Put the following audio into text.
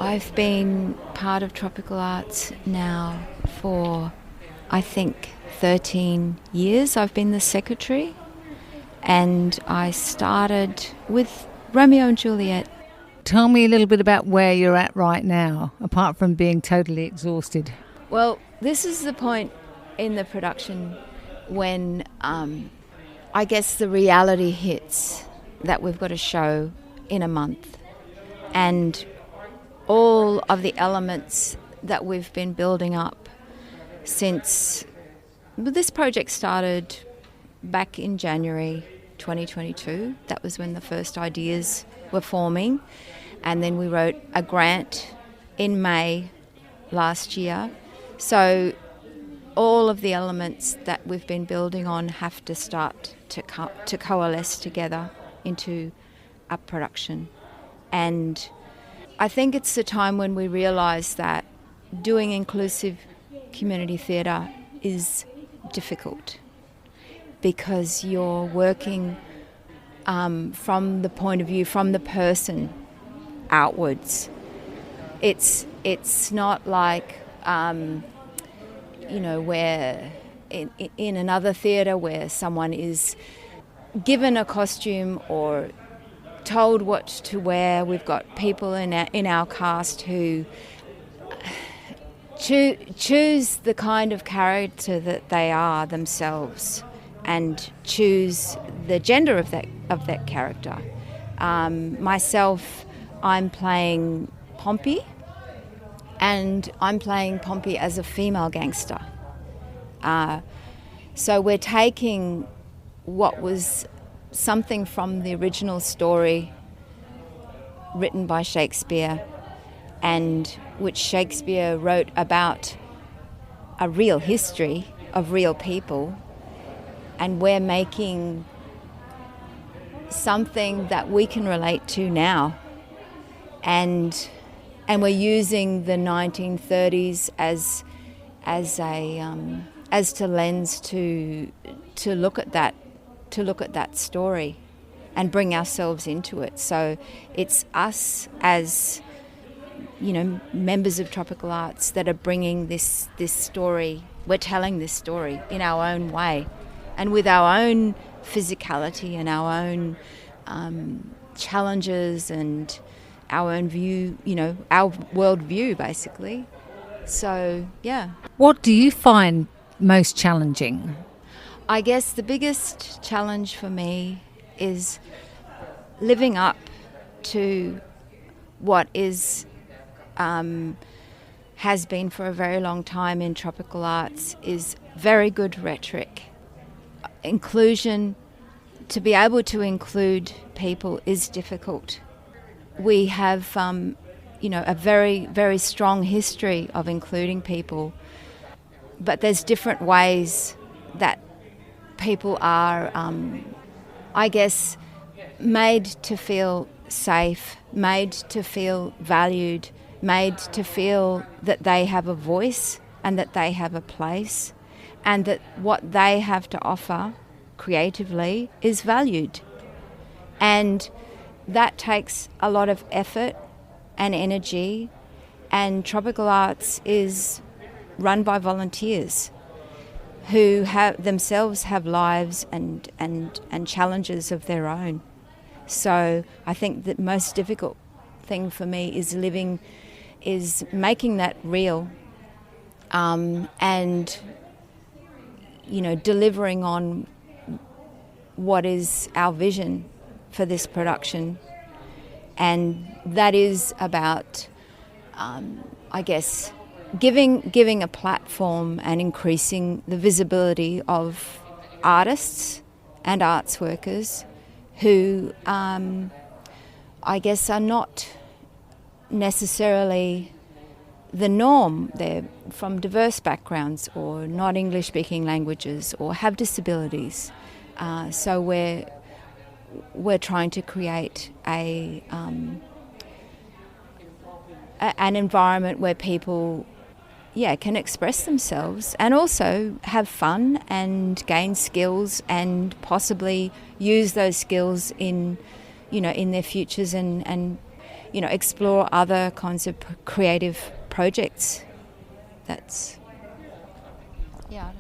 I've been part of Tropical Arts now for, I think, 13 years. I've been the secretary, and I started with Romeo and Juliet. Tell me a little bit about where you're at right now, apart from being totally exhausted. Well, this is the point in the production when I guess the reality hits that we've got a show in a month, and all of the elements that we've been building up since this project started back in January 2022. That was when the first ideas were forming, and then we wrote a grant in May last year. So all of the elements that we've been building on have to start to coalesce together into a production. And I think it's the time when we realise that doing inclusive community theatre is difficult, because you're working from the point of view, from the person outwards. It's not like where in another theatre where someone is given a costume or told what to wear. We've got people in our cast who choose the kind of character that they are themselves, and choose the gender of that character. Myself, I'm playing Pompey, and I'm playing Pompey as a female gangster. So we're taking what was something from the original story written by Shakespeare, and which Shakespeare wrote about a real history of real people, and we're making something that we can relate to now, and we're using the 1930s as a lens to look at that story and bring ourselves into it. So it's us as members of Tropical Arts that are bringing this story. We're telling this story in our own way, and with our own physicality and our own challenges and our own view, our world view, basically. So, yeah. What do you find most challenging? I guess the biggest challenge for me is living up to what has been for a very long time in Tropical Arts is very good rhetoric. Inclusion, to be able to include people is difficult. We have, a very, very strong history of including people, but there's different ways that people are, made to feel safe, made to feel valued, made to feel that they have a voice and that they have a place, and that what they have to offer creatively is valued. And that takes a lot of effort and energy, and Tropical Arts is run by volunteers who themselves have lives and challenges of their own. So I think the most difficult thing for me is making that real, and delivering on what is our vision for this production, and that is about giving a platform and increasing the visibility of artists and arts workers who are not necessarily the norm. They're from diverse backgrounds or not English-speaking languages or have disabilities. So we're trying to create an environment where people can express themselves and also have fun and gain skills and possibly use those skills in their futures and explore other kinds of creative projects. That's, yeah.